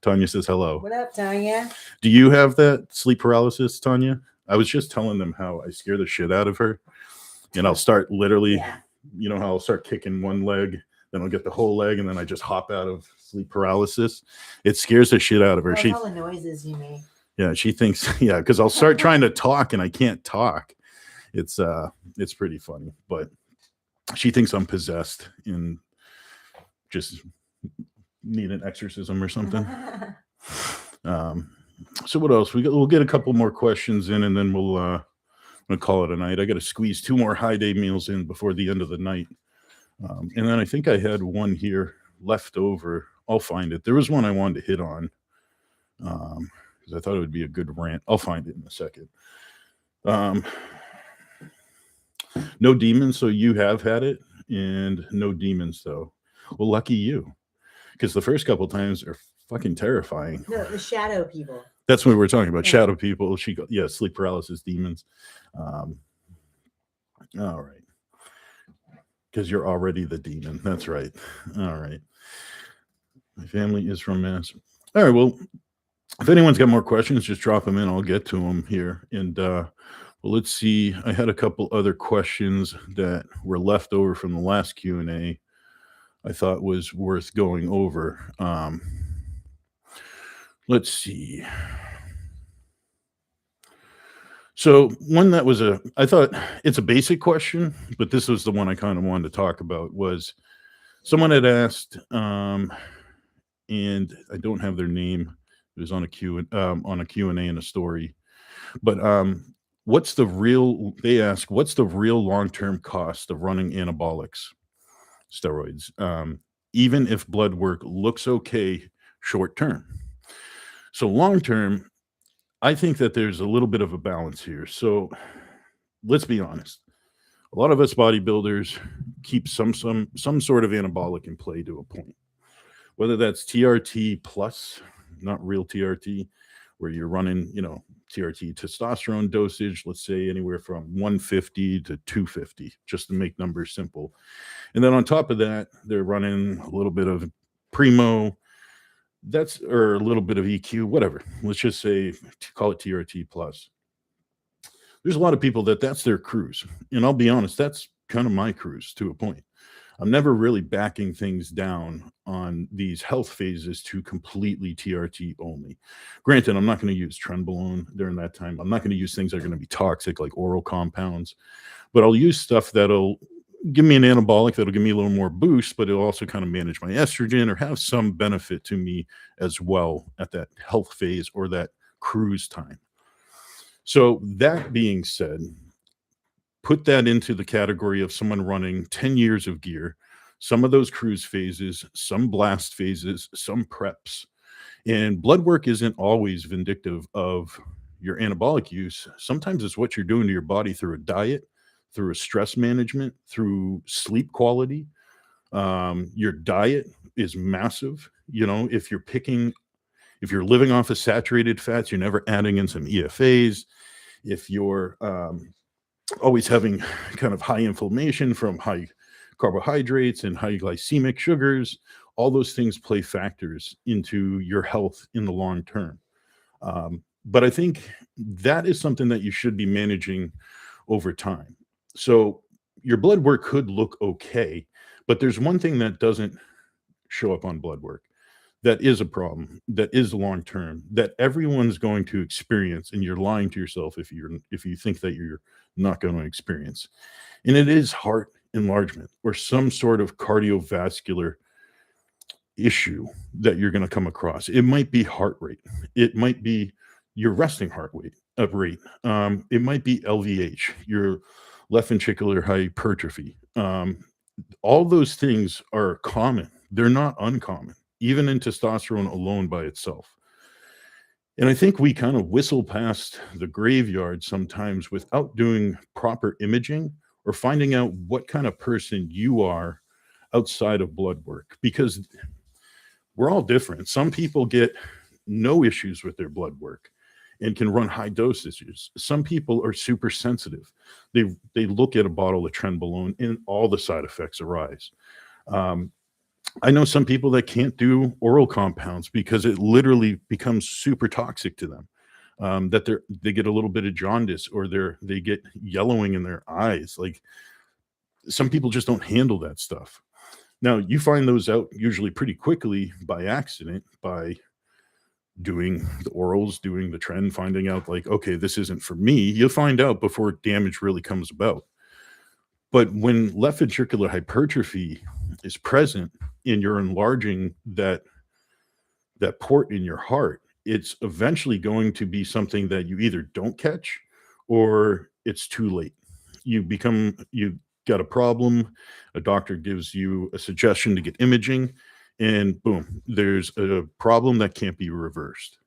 Speaker 1: Tanya says hello.
Speaker 2: What up, Tanya?
Speaker 1: Do you have that sleep paralysis, Tanya? I was just telling them how I scare the shit out of her. And I'll start literally, how I'll start kicking one leg, then I'll get the whole leg, and then I just hop out of sleep paralysis. It scares the shit out of her.
Speaker 2: All the noises you make.
Speaker 1: Yeah, she thinks, because I'll start trying to talk and I can't talk. It's pretty funny, but she thinks I'm possessed and just need an exorcism or something. So what else? We'll get a couple more questions in, and then we'll call it a night. I got to squeeze 2 more high day meals in before the end of the night. And then I think I had one here left over. I'll find it. There was one I wanted to hit on because I thought it would be a good rant. I'll find it in a second. No demons, so you have had it, and no demons, though. Well, lucky you, because the first couple times are fucking terrifying.
Speaker 2: No, the shadow people.
Speaker 1: That's what we're talking about. Shadow people. Sleep paralysis, demons. All right. Because you're already the demon. That's right. All right. My family is from Mass. All right. Well, if anyone's got more questions, just drop them in. I'll get to them here. And let's see. I had a couple other questions that were left over from the last Q&A I thought was worth going over. Let's see. So one that was I thought it's a basic question, but this was the one I kind of wanted to talk about. Was someone had asked, and I don't have their name. It was on a Q&A in a story, but they ask, what's the real long-term cost of running anabolics, steroids, even if blood work looks okay short-term? So long-term, I think that there's a little bit of a balance here. So let's be honest. A lot of us bodybuilders keep some sort of anabolic in play to a point, whether that's TRT plus, not real TRT, where you're running, TRT testosterone dosage, let's say anywhere from 150 to 250, just to make numbers simple. And then on top of that, they're running a little bit of Primo, or a little bit of EQ, whatever. Let's just say, call it TRT plus. There's a lot of people that's their cruise. And I'll be honest, that's kind of my cruise to a point. I'm never really backing things down on these health phases to completely TRT only. Granted, I'm not going to use Trenbolone during that time. I'm not going to use things that are going to be toxic like oral compounds, but I'll use stuff that'll give me an anabolic that'll give me a little more boost, but it'll also kind of manage my estrogen or have some benefit to me as well at that health phase or that cruise time. So that being said, put that into the category of someone running 10 years of gear, some of those cruise phases, some blast phases, some preps. And blood work isn't always vindictive of your anabolic use. Sometimes it's what you're doing to your body through a diet, through a stress management, through sleep quality. Your diet is massive. If you're picking If you're living off of saturated fats, you're never adding in some EFAs. If you're always having kind of high inflammation from high carbohydrates and high glycemic sugars, all those things play factors into your health in the long term. But I think that is something that you should be managing over time. So your blood work could look okay, but there's one thing that doesn't show up on blood work that is a problem, that is long term, that everyone's going to experience, and you're lying to yourself if you think that you're not going to experience. And it is heart enlargement or some sort of cardiovascular issue that you're going to come across. It might be heart rate. It might be your resting heart rate. It might be LVH, your left ventricular hypertrophy. All those things are common. They're not uncommon, even in testosterone alone by itself. And I think we kind of whistle past the graveyard sometimes without doing proper imaging or finding out what kind of person you are outside of blood work, because we're all different. Some people get no issues with their blood work and can run high dosages. Some people are super sensitive. They look at a bottle of Trenbolone and all the side effects arise. I know some people that can't do oral compounds because it literally becomes super toxic to them. That they get a little bit of jaundice, or they get yellowing in their eyes. Like, some people just don't handle that stuff. Now, you find those out usually pretty quickly by accident, by doing the orals, doing the Tren, finding out like, okay, this isn't for me. You'll find out before damage really comes about. But when left ventricular hypertrophy is present and you're enlarging that port in your heart, it's eventually going to be something that you either don't catch or it's too late. You got a problem, a doctor gives you a suggestion to get imaging, and boom, there's a problem that can't be reversed.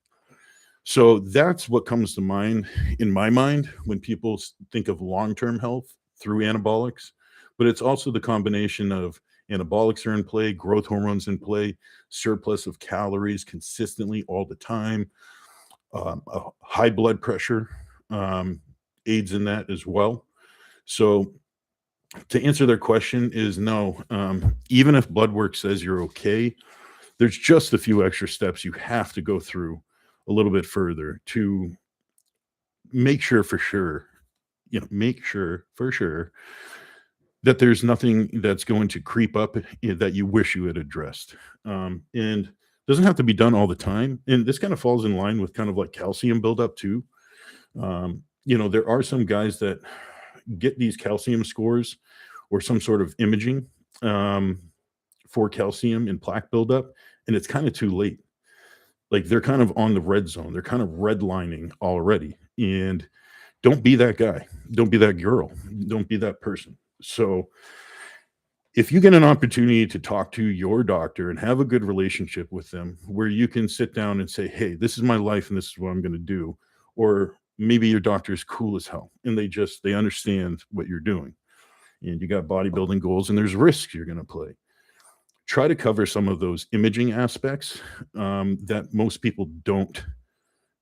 Speaker 1: So that's what comes to mind in my mind when people think of long-term health through anabolics. But it's also the combination of anabolics are in play, growth hormones in play, surplus of calories consistently all the time, a high blood pressure aids in that as well. So to answer their question is no. Even if blood work says you're okay, there's just a few extra steps you have to go through a little bit further to make sure for sure that there's nothing that's going to creep up that you wish you had addressed. And doesn't have to be done all the time. And this kind of falls in line with kind of like calcium buildup too. There are some guys that get these calcium scores or some sort of imaging for calcium and plaque buildup, and it's kind of too late. Like, they're kind of on the red zone. They're kind of redlining already. And don't be that guy. Don't be that girl. Don't be that person. So if you get an opportunity to talk to your doctor and have a good relationship with them where you can sit down and say, hey, this is my life and this is what I'm going to do. Or maybe your doctor is cool as hell and they understand what you're doing. And you got bodybuilding goals and there's risks you're going to play. Try to cover some of those imaging aspects that most people don't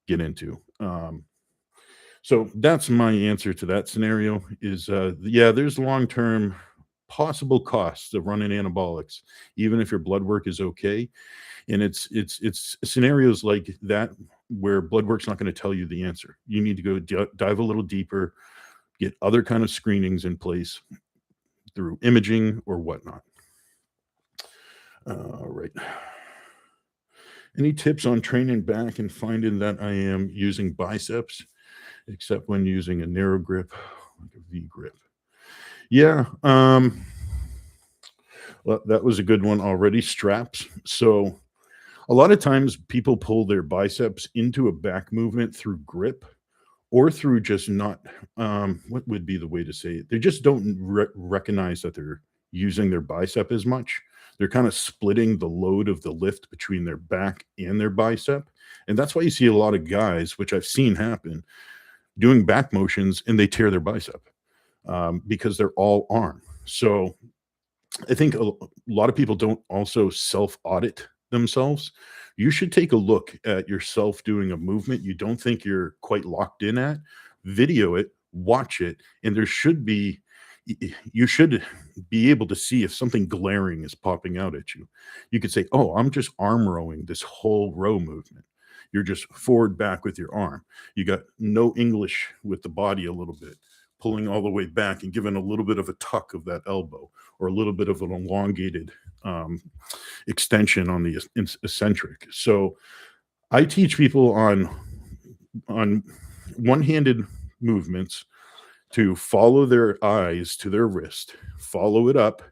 Speaker 1: get into. So that's my answer to that scenario is, there's long-term possible costs of running anabolics, even if your blood work is okay. And it's scenarios like that where blood work's not going to tell you the answer. You need to go dive a little deeper, get other kind of screenings in place through imaging or whatnot. All right. Any tips on training back and finding that I am using biceps, except when using a narrow grip, like a V grip? Yeah. Well, that was a good one already. Straps. So a lot of times people pull their biceps into a back movement through grip or through just not, what would be the way to say it? They just don't recognize that they're using their bicep as much. They're kind of splitting the load of the lift between their back and their bicep. And that's why you see a lot of guys, which I've seen happen, doing back motions and they tear their bicep because they're all arm. So I think a lot of people don't also self-audit themselves. you should take a look at yourself doing a movement you don't think you're quite locked in at, video it, watch it, and you should be able to see if something glaring is popping out at you. You could say, oh, I'm just arm rowing this whole row movement. You're just forward back with your arm. You got no English with the body a little bit, pulling all the way back and giving a little bit of a tuck of that elbow, or a little bit of an elongated extension on the eccentric. So I teach people on one-handed movements to follow their eyes to their wrist, follow it up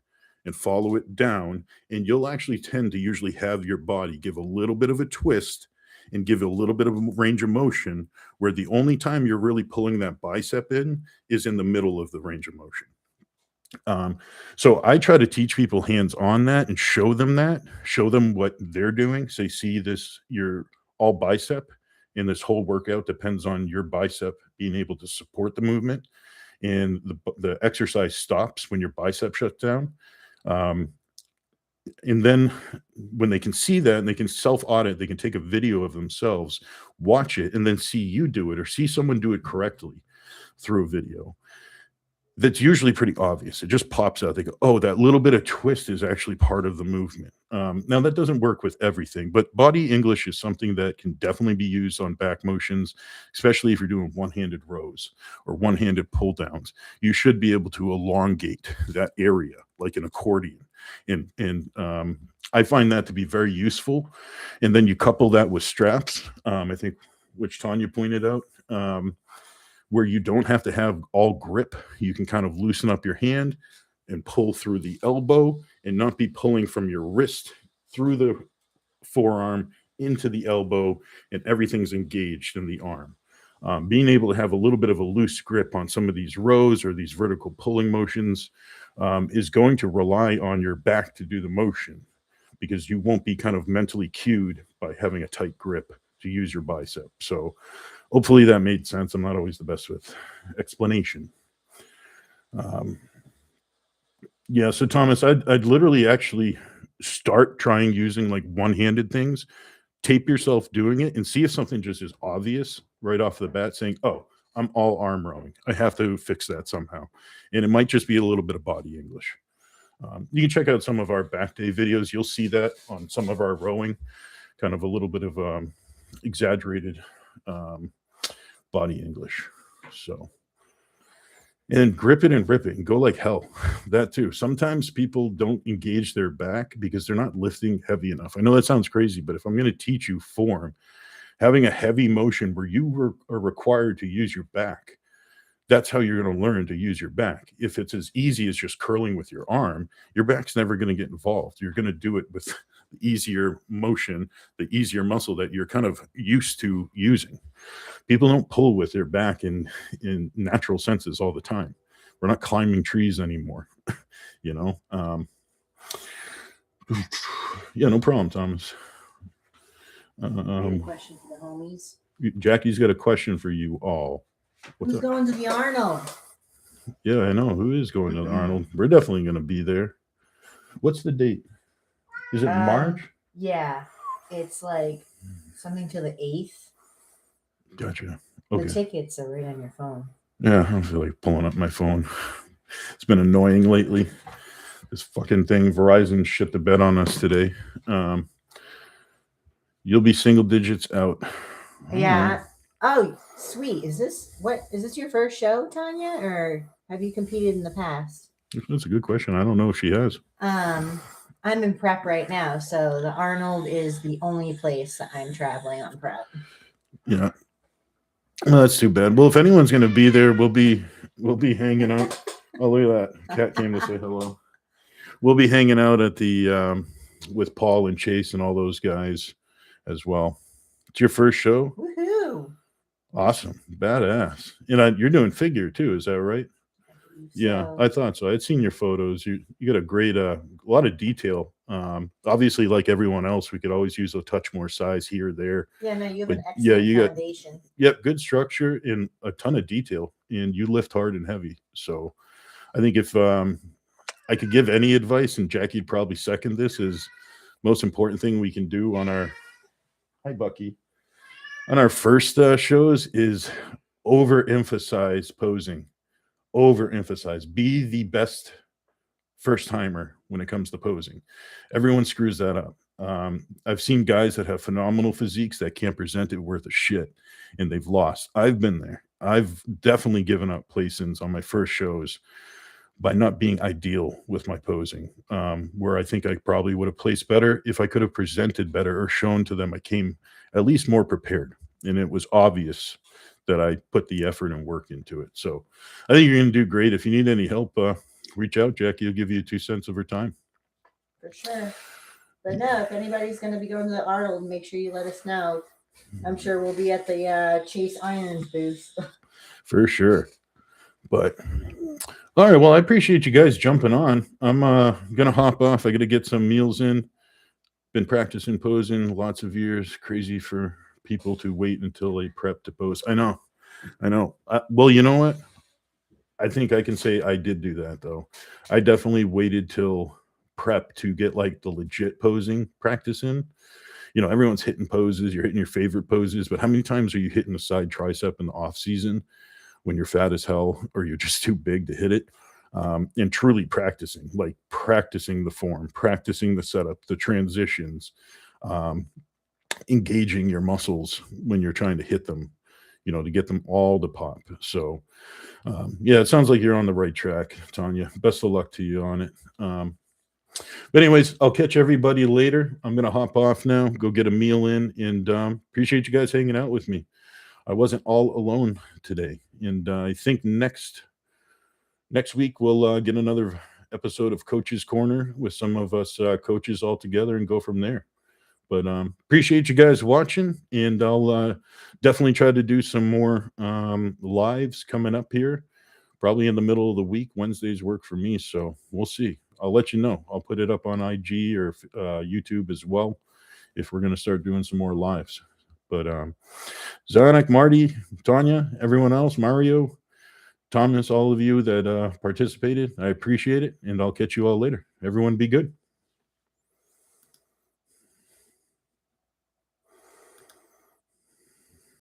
Speaker 1: and follow it down, and you'll actually tend to usually have your body give a little bit of a twist and give it a little bit of a range of motion, where the only time you're really pulling that bicep in is in the middle of the range of motion. So I try to teach people hands-on that and show them what they're doing. Say, see this, you're all bicep, and this whole workout depends on your bicep being able to support the movement. And the exercise stops when your bicep shuts down. And then when they can see that and they can self-audit, they can take a video of themselves, watch it, and then see you do it, or see someone do it correctly through a video. That's usually pretty obvious. It just pops out. They go, oh, that little bit of twist is actually part of the movement. Now, that doesn't work with everything, but body English is something that can definitely be used on back motions, especially if you're doing one-handed rows or one-handed pull downs. You should be able to elongate that area like an accordion. And I find that to be very useful. And then you couple that with straps, I think, which Tanya pointed out, where you don't have to have all grip. You can kind of loosen up your hand and pull through the elbow and not be pulling from your wrist through the forearm into the elbow, and everything's engaged in the arm. Being able to have a little bit of a loose grip on some of these rows or these vertical pulling motions is going to rely on your back to do the motion, because you won't be kind of mentally cued by having a tight grip to use your bicep. So hopefully that made sense. I'm not always the best with explanation. Yeah, so Thomas, I'd literally actually start trying using like one-handed things, tape yourself doing it, and see if something just is obvious right off the bat, saying, oh, I'm all arm rowing. I have to fix that somehow. And it might just be a little bit of body English. You can check out some of our back day videos. You'll see that on some of our rowing, kind of a little bit of exaggerated body English. So, and grip it and rip it and go like hell. That too. Sometimes people don't engage their back because they're not lifting heavy enough. I know that sounds crazy, but if I'm going to teach you form, having a heavy motion where you are required to use your back, that's how you're going to learn to use your back. If it's as easy as just curling with your arm, your back's never going to get involved. You're going to do it with the easier motion, the easier muscle that you're kind of used to using. People don't pull with their back in natural senses all the time. We're not climbing trees anymore, you know? Yeah, no problem, Thomas.
Speaker 2: Question for the homies.
Speaker 1: Jackie's got a question for you all.
Speaker 2: Who's going to the Arnold?
Speaker 1: Yeah, I know. Who is going to the Arnold? We're definitely going to be there. What's the date? Is it March?
Speaker 2: Yeah. It's like something to the 8th.
Speaker 1: Gotcha. Okay.
Speaker 2: The tickets are right on your phone.
Speaker 1: Yeah, I don't feel like pulling up my phone. It's been annoying lately. This fucking thing, Verizon shit the bed on us today. You'll be single digits out.
Speaker 2: Yeah. Oh, sweet. Is this your first show, Tanya, or have you competed in the past?
Speaker 1: That's a good question. I don't know if she has.
Speaker 2: I'm in prep right now, so the Arnold is the only place that I'm traveling on prep.
Speaker 1: Yeah. Well, that's too bad. Well, if anyone's going to be there, we'll be hanging out. Oh, look at that. Cat came to say hello. We'll be hanging out at the with Paul and Chase and all those guys as well. It's your first show?
Speaker 2: Woohoo!
Speaker 1: Awesome. Badass. And you're doing figure too, is that right? Yeah, I thought so. I'd seen your photos. You got a great a lot of detail. Obviously, like everyone else, we could always use a touch more size here or there.
Speaker 2: Yeah, no, you have an excellent foundation.
Speaker 1: Yep, good structure and a ton of detail, and you lift hard and heavy. So I think if I could give any advice, and Jackie'd probably second this, is most important thing we can do on our Hi, Bucky. On our first shows is overemphasize posing. Overemphasize. Be the best first timer when it comes to posing. Everyone screws that up. I've seen guys that have phenomenal physiques that can't present it worth a shit, and they've lost. I've been there. I've definitely given up placings on my first shows by not being ideal with my posing, where I think I probably would have placed better if I could have presented better or shown to them I came at least more prepared. And it was obvious that I put the effort and work into it. So I think you're going to do great. If you need any help, reach out. Jackie will give you 2 cents of her time.
Speaker 2: For sure. But no, if anybody's going to be going to the Arnold, make sure you let us know. I'm sure we'll be at the Chase Irons booth.
Speaker 1: For sure. But all right, well, I appreciate you guys jumping on. I'm gonna hop off. I gotta get some meals in. Been practicing posing lots of years. Crazy for people to wait until they prep to pose. I know. Well, you know what? I think I can say I did do that though. I definitely waited till prep to get like the legit posing practice in. You know, everyone's hitting poses. You're hitting your favorite poses, but how many times are you hitting a side tricep in the off season when you're fat as hell or you're just too big to hit it? And truly practicing, like practicing the form, practicing the setup, the transitions, engaging your muscles when you're trying to hit them, you know, to get them all to pop. So, yeah, it sounds like you're on the right track, Tanya. Best of luck to you on it. But anyways, I'll catch everybody later. I'm going to hop off now, go get a meal in, and appreciate you guys hanging out with me. I wasn't all alone today. And I think next week we'll get another episode of Coach's Corner with some of us coaches all together and go from there. But appreciate you guys watching, and I'll definitely try to do some more lives coming up here, probably in the middle of the week. Wednesdays work for me, so we'll see. I'll let you know. I'll put it up on IG or YouTube as well if we're going to start doing some more lives. But Zanik, Marty, Tanya, everyone else, Mario, Thomas, all of you that participated, I appreciate it, and I'll catch you all later. Everyone be good.